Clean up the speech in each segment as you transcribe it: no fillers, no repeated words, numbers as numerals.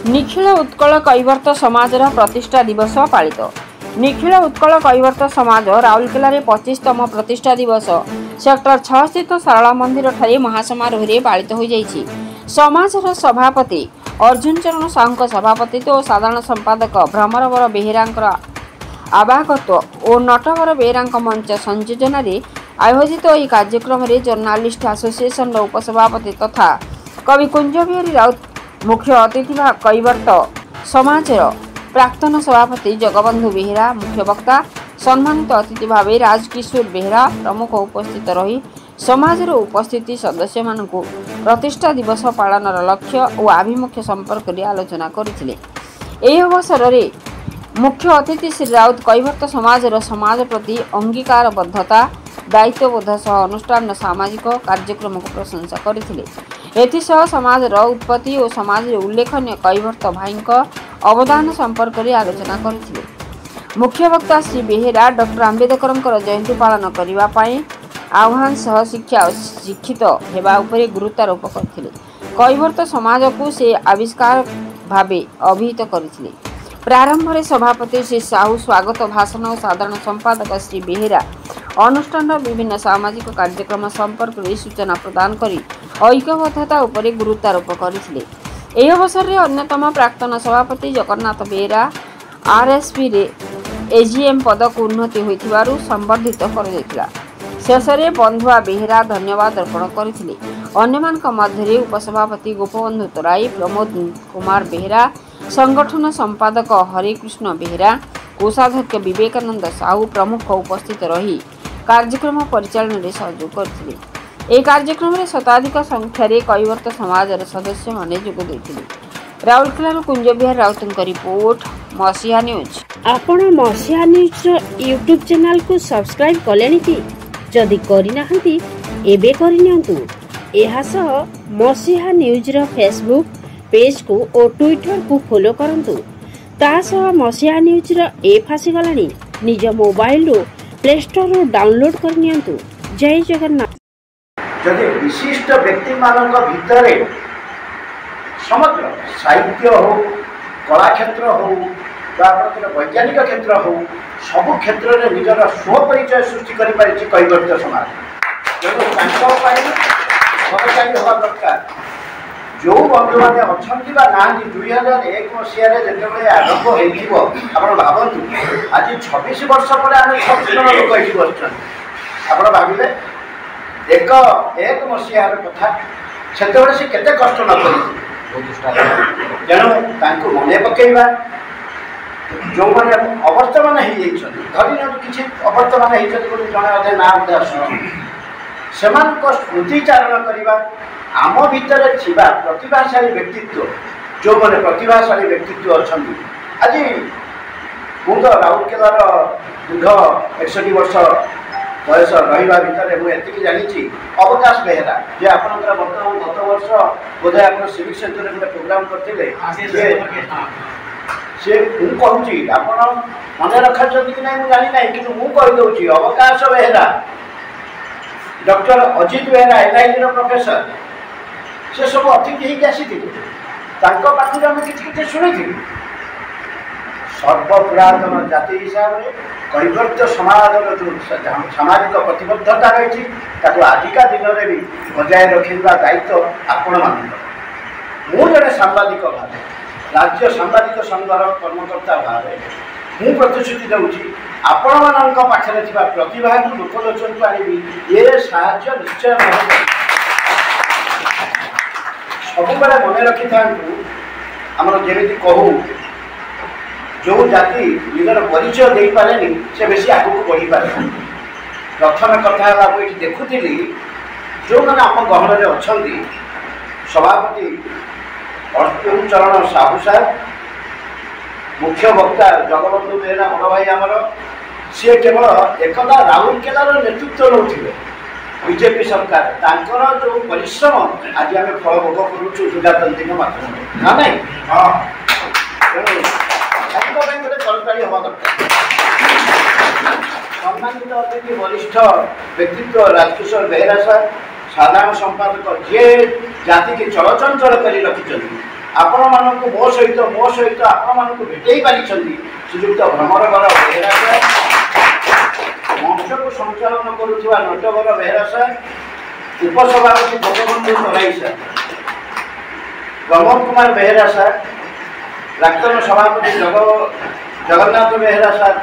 निखिल उत्कल कैवर्त समाजर प्रतिष्ठा दिवस पालित। निखिल उत्कल कैवर्त समाज राउरकेला 25तम प्रतिष्ठा दिवस सेक्टर 6 स्थित शारला मंदिर ठारे महासमारोह पालित हो जाइछि। समाजर सभापति अर्जुन चरण साहू सभापतित्व और साधारण संपादक भ्रमरवर बेहेरा आवाहकत्व और नटवर बेहेरा मंच संयोजन आयोजित यह कार्यक्रम में जर्नालीस्ट एसोसिएशन उपसभापति तथा कवि कुंज बिहारी राउत मुख्य अतिथि कैवर्त समाज प्राक्तन सभापति जगबंधु बेहेरा मुख्य वक्ता सम्मानित अतिथि भाव राजकिशोर बेहेरा प्रमुख उपस्थित रही समाजर उपस्थिति सदस्य मानकु प्रतिष्ठा दिवस पालन लक्ष्य और आभिमुख्य संपर्क में आलोचना करथिले। एही अवसर में मुख्य अतिथि श्री राउत कैवर्त समाजर समाज प्रति अंगीकारबद्धता दायित्वबोध सह अनुष्ठान सामाजिक कार्यक्रम को प्रशंसा करथिले। एथिसह समाजर उत्पत्ति और समाज उल्लेखनीय कैवर्त भाई अवदान संपर्क में आलोचना करथिले। मुख्य वक्ता श्री बेहेरा डॉक्टर आंबेडकर जयंती पालन करने आह्वान सह शिक्षा और शिक्षित होगा गुरुत्वारोप करथिले। कैवर्त समाज को से आविष्कार भावे अभिहित करथिले। प्रारंभ में सभापति श्री साहू स्वागत भाषण और साधारण संपादक श्री बेहेरा अनुष्ठान विभिन्न सामाजिक कार्यक्रम संपर्क में सूचना प्रदान करी ऐक्यबद्धता उपरे गुरुत्वारोप करथिले। एही अवसर में अन्यतम प्राक्तन सभापति जगन्नाथ बेहेरा आरएसपी रे एजीएम पद को उन्नति होइथिबारु संबर्धित कर शेष में बंधुआ बेहेरा धन्यवाद अर्पण करथिले। अन्यमानक मध्य उपसभापति गोपबंधु तराई प्रमोद कुमार बेहेरा संगठन संपादक हरिकृष्ण बेहेरा कोषाध्यक्ष विवेकानंद साहू प्रमुख उपस्थित रही कार्यक्रम परिचालन में सहयोग करथिले। ए कार्यक्रम में शताधिक संख्यार कैवर्त समाजर सदस्य माने जोग देथिले। राउरकेला कुंज बिहारी राउतଙ୍କ रिपोर्ट मसीहा न्यूज। आपण मसीहा न्यूज यूट्यूब चैनल को सब्सक्राइब कलेनी कि जदि करिनाहंती एबे करिनियंतु। एहा सह मसीहा न्यूज रो फेसबुक पेज को और ट्विटर को फॉलो करंतु। ता सह मसीहा न्यूज रो ऐप आसी गलानी निज मोबाइल रो प्ले स्टोर रो डाउनलोड करनियंतु। जय जगन्नाथ। जदि विशिष्ट व्यक्ति मानक भितरे समग्र साहित्य हो कला क्षेत्र हो वैज्ञानिक क्षेत्र हो सबु क्षेत्र में निजर स्वपरिचय सृष्टि कर कैवर्त समाज सहकारी हवा दरकार। जो बंधु मैंने अच्छा ना 2001 मसीह जो आरंभ हो भावतु आज 26 वर्ष पर आम 26 जन लोक ये बस आप भाविले एक मसीहार कथा से केते कष्ट न तेणु मन पकईवा जो मैंने अवर्तमान धरी किसी अवर्तमान जड़े ना से स्मृतिचारण करवा आम भितर थिबा प्रतिभाशाली व्यक्तित्व जो मैंने प्रतिभाशाली व्यक्तित्व अच्छा आज मुझे राउरकेलार दीर्घ 61 वर्ष बयस रहा भितर मुझे जानी अवकाश बेहेरा जे आप बर्तमान गत वर्ष बोधे आप सिविक सेंटर गोटे प्रोग्राम करते सी मुझे आप मन रखा कि ना मुझे जानी ना कि मुझे अवकाश Behera doctor Ajit Behera LIG professor से सब अतिथि आसी पाखे आम कि शुणी सर्वपुरातन जाति हिसाब से कैवर्त समाज जो सामाजिक प्रतिबद्धता रही आजिका दिन में भी बजाय रखा दायित्व आपण मान जड़े सांबादिक भाव राज्य सांबादिक संघर कर्मकर्ता भाव मु प्रतिश्रुति दूसरी आपण मान पाखे प्रतिभा को लोकलोचन को आनी ये साहाय्य निश्चय सब मन रखि था आमर जमी कहूँ जो जाति निजर परिचय दे पारे से बेसी आगू बढ़ी पारे। प्रथम कथा मुझे देखुली जो मैंने आम गहन में अच्छा सभापति अर्जुन चरण साहू साहब मुख्य वक्ता जगबंधु बेहेरा बड़ भाई आमर सी केवल एकदा राउरकेलार नेतृत्व नौते बीजेपी सरकार तांकर जो परिश्रम आज आम फल भोग करुचु सुजातंत्री माध्यम ना नहीं सम्मानित अतिथि वरिष्ठ व्यक्तित्व राजकिशोर बेहेरा साहब साधारण संपादक जे जाति के चलचंचल कर रखी ଆପଣମାନଙ୍କୁ ମୋ ସହିତ ଆପଣମାନଙ୍କୁ ଭେଟେଇ ପାରିଛନ୍ତି ଶ୍ରୀଯୁକ୍ତ ଭ୍ରମରବର ବେହେରା ସାର୍, ମଞ୍ଚକୁ ସଞ୍ଚାଳନ କରୁଥିବା ନଟବର ବେହେରା ସାର୍, ଉପସଭାପତି ଗୋପବନ୍ଧୁ ତରାଇ ସାର୍, ପ୍ରମୋଦ କୁମାର ବେହେରା ସାର୍, ପ୍ରାକ୍ତନ ସଭାପତି ଜଗନ୍ନାଥ ବେହେରା ସାର୍,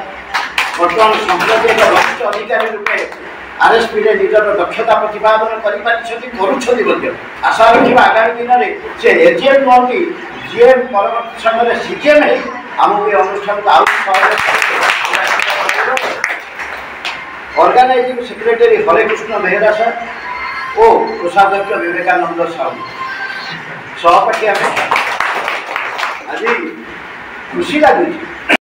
ବର୍ତ୍ତମାନ ସଂସଦୀୟ ବରିଷ୍ଠ ଅଧିକାରୀ ରୂପେ ଆର୍ଏସ୍ପିରେ ନିଜର ଦକ୍ଷତା ପ୍ରତିପାଦନ କରିପାରିଛନ୍ତି, କରୁଛନ୍ତି ମଧ୍ୟ। ଆଶା ରଖିବା ଆଗାମୀ ଦିନରେ ସେ ଏଜିଏମ୍ ନୁହନ୍ତି, ଜିଏମ୍ ପରବର୍ତ୍ତୀ ସମୟରେ ସିଜିଏମ୍ ହେଇ ଆମକୁ ଏ ଅନୁଷ୍ଠାନକୁ ଆଉ ସହଯୋଗ organising secretary Harekrushna Behera sir ଓ କୋଷାଧ୍ୟକ୍ଷ ବିବେକାନନ୍ଦ ସାହୁ ସହପାଠୀ ଆମେ ଆଜି ଖୁସି ଲାଗୁଛି